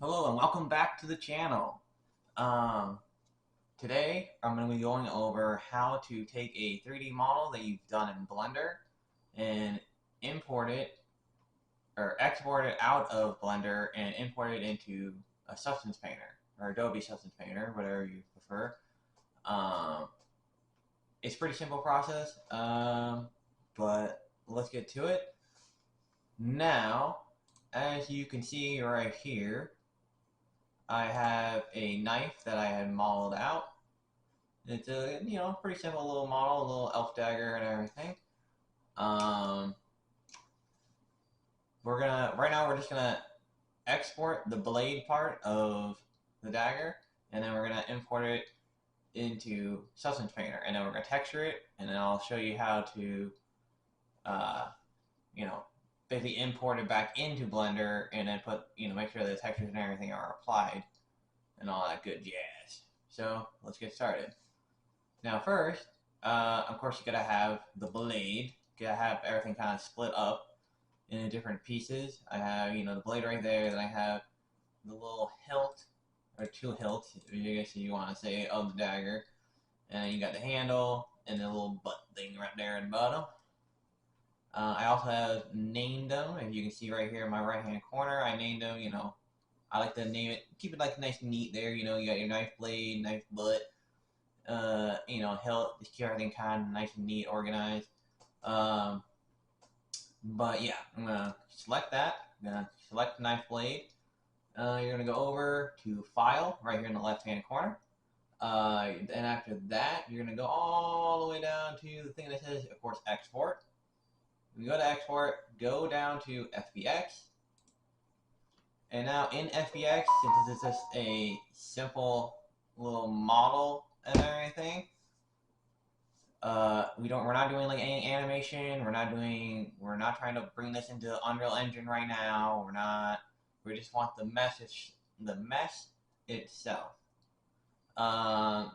Hello and welcome back to the channel. Um, Today I'm going to be going over how to take a 3D model that you've done in Blender and import it or export it out of Blender and import it into a Substance Painter or Adobe Substance Painter, whatever you prefer. Um, it's a pretty simple process, but let's get to it. Now, as you can see right here, I have a knife that I had modeled out. It's a pretty simple little model, a little elf dagger and everything. Um, right now we're just gonna export the blade part of the dagger, and then we're gonna import it into Substance Painter, and then we're gonna texture it, and then I'll show you how to uh, you know basically import it back into Blender, and then put make sure the textures and everything are applied and all that good jazz. So let's get started. Now first, of course, you gotta have the blade. You gotta have everything kind of split up into different pieces. I have, the blade right there. Then I have the little hilt, or two hilts, I guess you want to say, of the dagger. And then you got the handle and the little butt thing right there at the bottom. I also have named them. If you can see right here in my right hand corner, I named them. I like to name it, keep it like nice and neat there. You got your knife blade, knife butt, hilt, just keep everything kind of nice and neat, organized. But yeah, I'm gonna select that. I'm gonna select the knife blade. You're gonna go over to File right here in the left-hand corner. And after that, you're gonna go all the way down to the thing that says, of course, Export. When you go to Export, go down to FBX. And now in FBX, since this is just a simple little model and everything, we're not doing like any animation. We're not trying to bring this into Unreal Engine right now. We just want the mesh itself.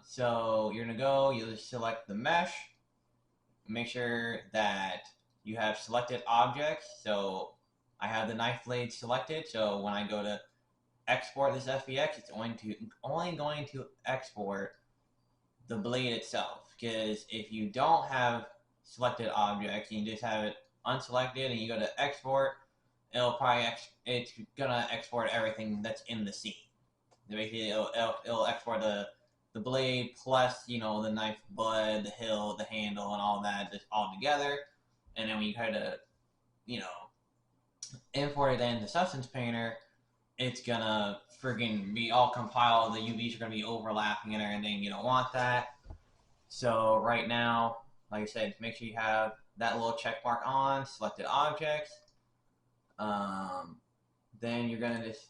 So you're gonna go, you just select the mesh, make sure that you have selected objects. So I have the knife blade selected, so when I go to export this FBX, it's only going to export the blade itself. Because if you don't have selected objects, you just have it unselected, and you go to export, it's gonna export everything that's in the scene. Basically, it'll export the blade plus the knife butt, the hilt, the handle, and all that just all together. And then when you try to you know import it into Substance Painter, it's gonna friggin' be all compiled. The UVs are gonna be overlapping and everything. You don't want that. So right now, like I said, make sure you have that little check mark on selected objects. Then you're gonna just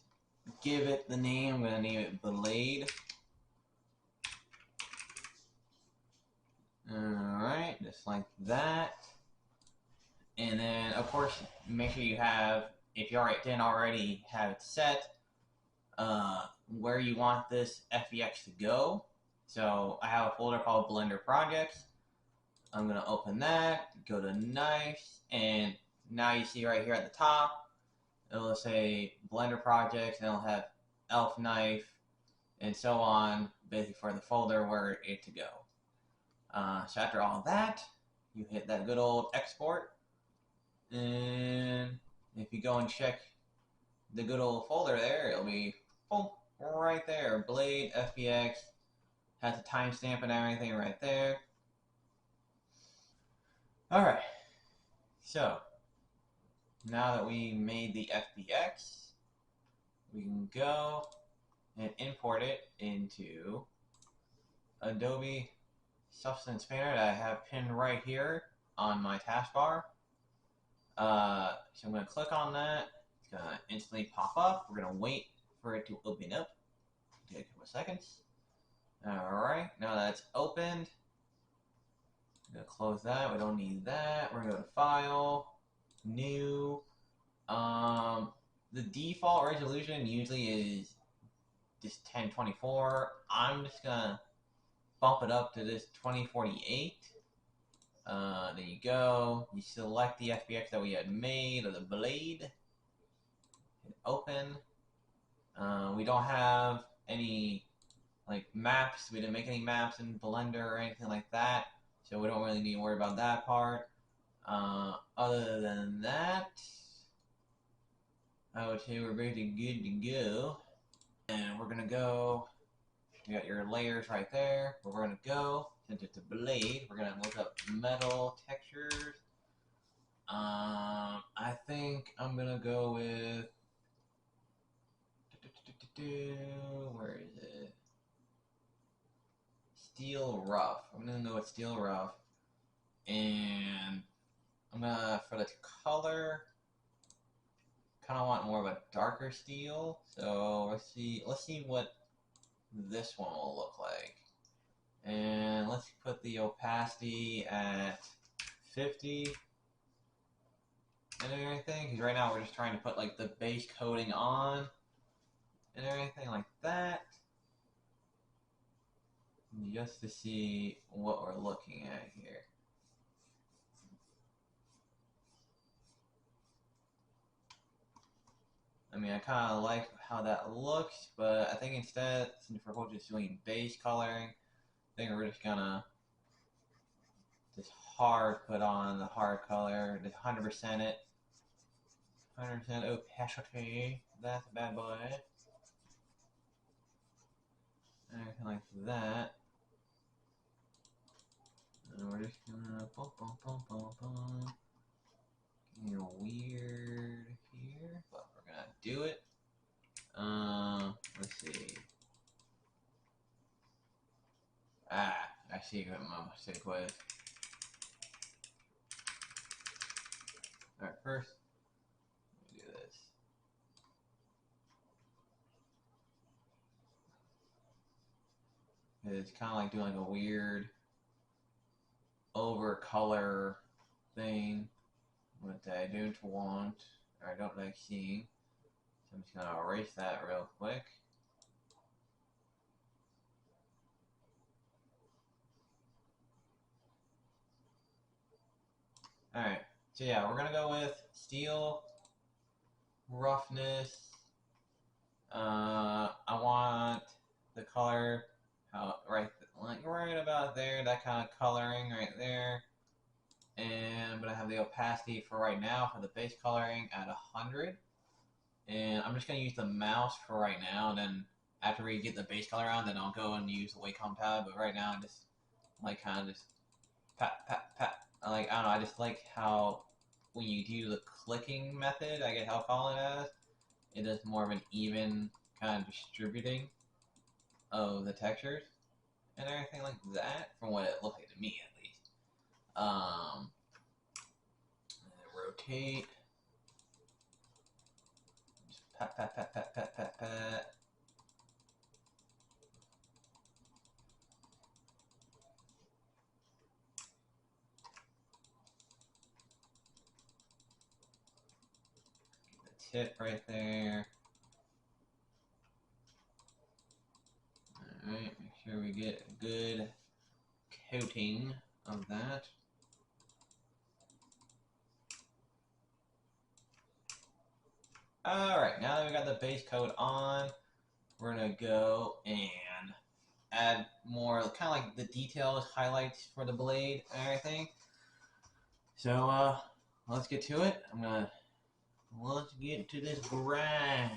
give it the name. I'm gonna name it Blade. All right, just like that. And then, of course, make sure you have, if you didn't already have it set, where you want this FBX to go. So I have a folder called Blender Projects. I'm going to open that, go to Knives, and now you see right here at the top, it'll say Blender Projects, and it'll have Elf Knife, and so on, basically for the folder where it to go. So after all that, you hit that good old export, and if you go and check the good old folder there, it'll be right there, Blade FBX, has a timestamp and everything right there. Alright, so now that we made the FBX, we can go and import it into Adobe Substance Painter that I have pinned right here on my taskbar. So I'm going to click on that. It's going to instantly pop up. We're going to wait for it to open up. Take a couple seconds. Alright, now that's opened. I'm going to close that. We don't need that. We're going to go to File, New. The default resolution usually is just 1024. I'm just going to bump it up to this 2048. There you go. You select the FBX that we had made, or the blade. Hit open. We don't have any like maps. We didn't make any maps in Blender or anything like that, so we don't really need to worry about that part. Other than that, I would say we're pretty good to go. And we're gonna go. You got your layers right there. Where we're gonna go, since it's a blade, we're gonna look up metal textures. I think I'm gonna go with. Where is it? Steel rough. I'm gonna go with steel rough, and I'm gonna for the color. Kind of want more of a darker steel. So let's see what this one will look like. And let's put the opacity at 50 and everything, because right now we're just trying to put like the base coating on and everything like that, just to see what we're looking at here. I mean, I kind of like how that looks, but I think instead, since we're just doing base coloring, I think we're just gonna just hard put on the hard color, just 100% it. 100% opacity. That's a bad boy. Everything like that. And we're just gonna boom, boom, boom, boom, boom. Getting weird here, but we're gonna do it. Let's see. I see what my mistake was. Alright, first, let me do this. It's kind of like doing like a weird over color thing, which I don't want, or I don't like seeing. So I'm just gonna erase that real quick. Alright, so yeah, we're gonna go with steel roughness. I want the color right about there, that kind of coloring right there. And I'm gonna have the opacity for right now for the base coloring at 100. And I'm just gonna use the mouse for right now. And then after we get the base color on, then I'll go and use the Wacom tab. But right now, I just like kind of just pat pat pat. I don't know. I just like how when you do the clicking method, I guess I'll call it as, it does more of an even kind of distributing of the textures and everything like that, from what it looked like to me at least. Rotate. Just pat pat pat pat pat pat pat. The tip right there. Alright, make sure we get a good coating of that. Alright, now that we got the base coat on, we're gonna go and add more kind of like the details, highlights for the blade and everything. So let's get to it. Let's get to this grind.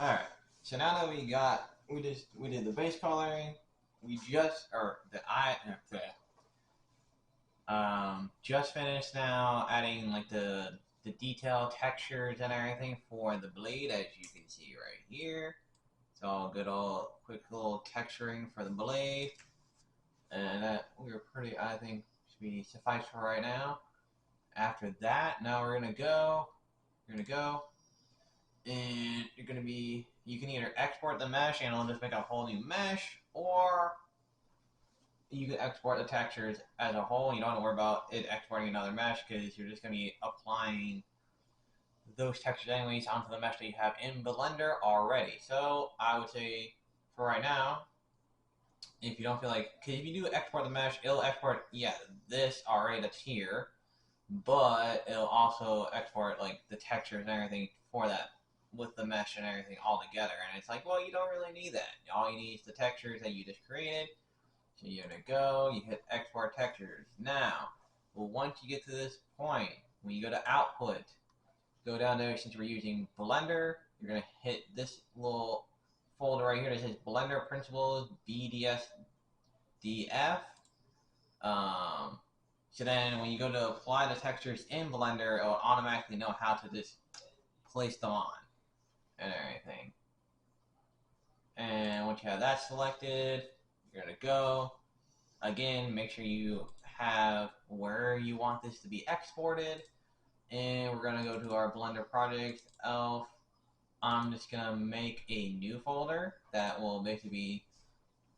All right. So now that we did the base coloring, we just finished now adding like the detail textures and everything for the blade, as you can see right here. It's all good, all quick little texturing for the blade, and that we're pretty. I think should be suffice for right now. After that, now we're gonna go. You're gonna go, and you're gonna be. You can either export the mesh and it'll just make a whole new mesh, or you can export the textures as a whole. You don't have to worry about it exporting another mesh because you're just going to be applying those textures anyways onto the mesh that you have in Blender already. So I would say for right now, if you don't feel like, because if you do export the mesh, it'll export, yeah, this already that's here, but it'll also export like the textures and everything for that with the mesh and everything all together. And it's like, well, you don't really need that. All you need is the textures that you just created. So you're gonna go, you hit export textures. Now, well, once you get to this point, when you go to output, go down there. Since we're using Blender, you're gonna hit this little folder right here that says Blender Principles BDSDF. So then when you go to apply the textures in Blender, it will automatically know how to just place them on and everything. And once you have that selected, you're gonna go. Again, make sure you have where you want this to be exported. And we're gonna go to our Blender project elf. I'm just gonna make a new folder that will basically be,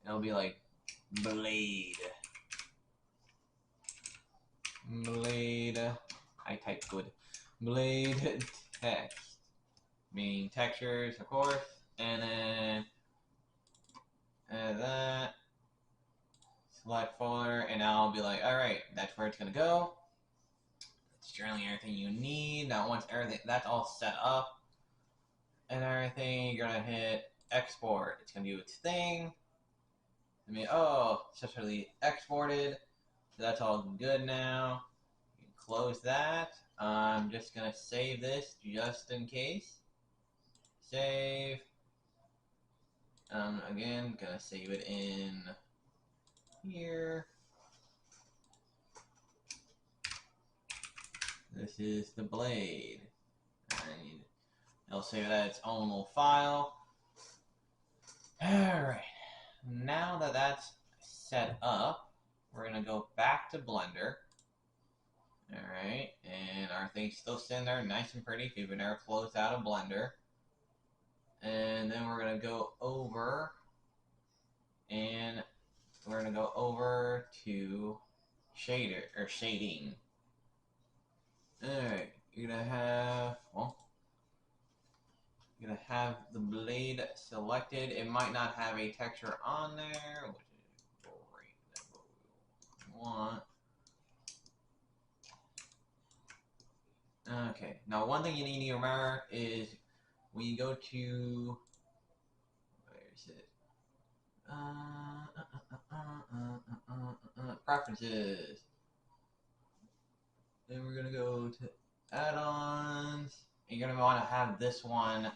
it'll be like blade. I type good. Blade text. Meaning textures, of course. And then add that. Select folder, and now I'll be like, alright, that's where it's gonna go. It's generally everything you need. Now once everything that's all set up and everything, you're gonna hit export. It's gonna do its thing. I mean, oh, successfully exported. So that's all good now. You can close that. I'm just gonna save this just in case. Save. Again, gonna save it in here. This is the blade. And it'll save it as its own little file. Alright. Now that that's set up, we're going to go back to Blender. Alright. And our thing's still sitting there nice and pretty if you've never closed out of Blender. And then we're going to go over and we're going to go over to shader or shading. Alright, you're gonna have, well, you're gonna have the blade selected. It might not have a texture on there, which is great. That's what we want. Okay, now one thing you need to remember is when you go to, where is it? Preferences. Then we're gonna go to add-ons. You're gonna want to have this one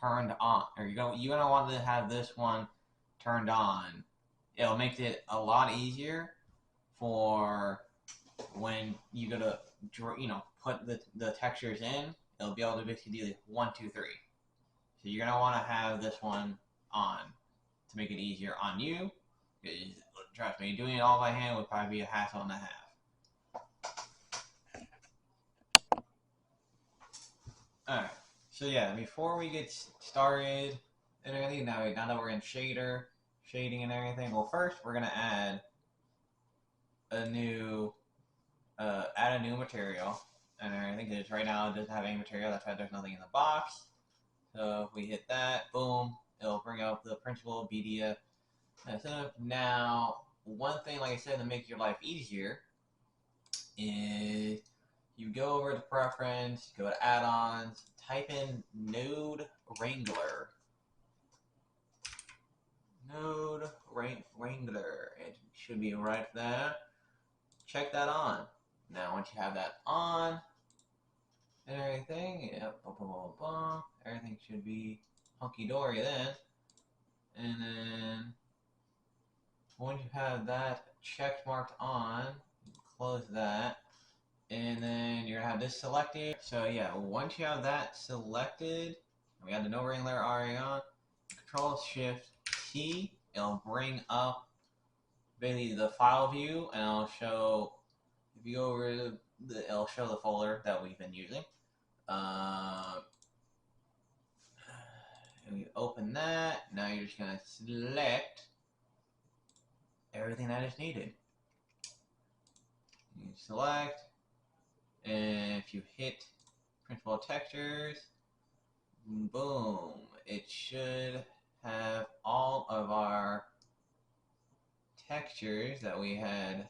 turned on, or you're gonna want to have this one turned on. It'll make it a lot easier for when you go to put the textures in. It'll be able to basically do 1, 2, 3. So you're gonna want to have this one on to make it easier on you. Trust me, doing it all by hand would probably be a hassle and a half. Alright, so yeah, before we get started and everything, now that we're in shading and everything, well first we're going to add a new material and everything, because right now it doesn't have any material, that's why there's nothing in the box. So if we hit that, boom, it'll bring up the principal BDF. Now, one thing, like I said, to make your life easier is you go over to preference, go to add-ons, type in Node Wrangler. Node Wrangler. It should be right there. Check that on. Now, once you have that on and everything, yeah, everything should be hunky-dory then. And then once you have that check marked on, close that. And then you're gonna have this selected. So yeah, once you have that selected, we have the no ring layer already on, Control Shift T, it'll bring up basically the file view, and it'll show, if you go over it'll show the folder that we've been using. And we open that. Now you're just gonna select everything that is needed. You select, and if you hit Principal Textures, boom, it should have all of our textures that we had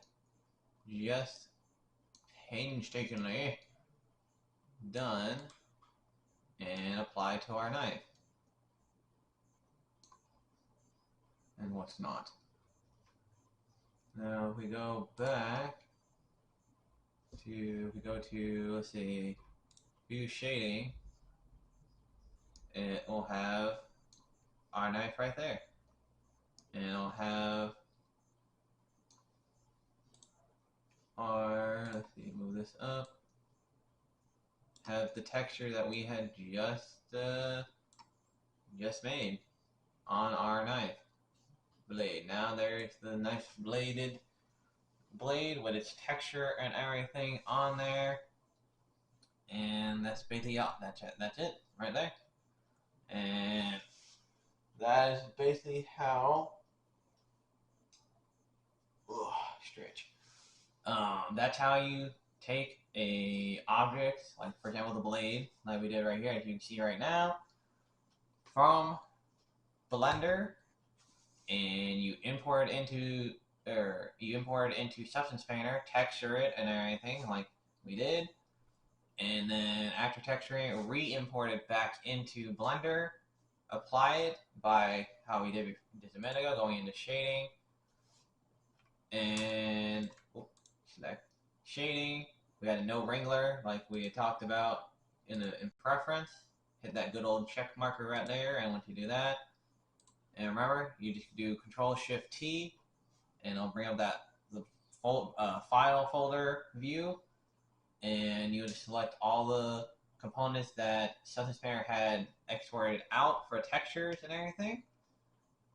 just painstakingly done and applied to our knife. And what's not. Now if we go back to, let's see, view shading, it will have our knife right there. And it'll have our, let's see, move this up, have the texture that we had just made on our knife blade. Now there's the nice bladed blade with its texture and everything on there, and that's basically all. That's it right there. And that is basically how stretch. That's how you take a object, like for example the blade, like we did right here, as you can see right now, from Blender, and you import it into Substance Painter, texture it and everything like we did, and then after texturing it, re-import it back into Blender, apply it by how we did just a minute ago, going into shading, and select shading. We had a no wrangler like we had talked about in preference. Hit that good old check marker right there, and once you do that, and remember, you just do Control Shift T, and it'll bring up the file folder view, and you just select all the components that Substance Painter had exported out for textures and everything,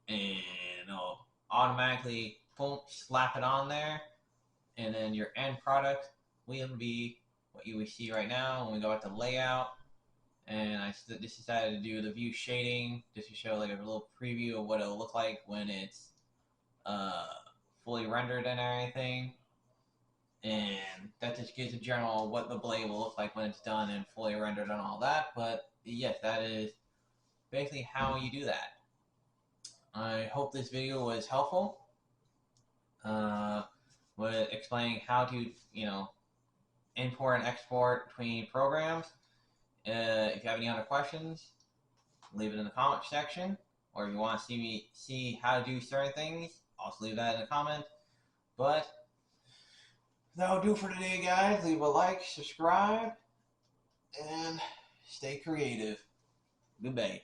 and it'll automatically boom, slap it on there, and then your end product will be what you would see right now when we go back to layout. And I just decided to do the view shading just to show like a little preview of what it'll look like when it's fully rendered and everything. And that just gives a general what the blade will look like when it's done and fully rendered and all that. But yes, that is basically how you do that. I hope this video was helpful with explaining how to, import and export between programs. If you have any other questions, leave it in the comment section, or if you want to see how to do certain things, also leave that in the comment. But that'll do for today, guys. Leave a like, subscribe, and stay creative. Goodbye.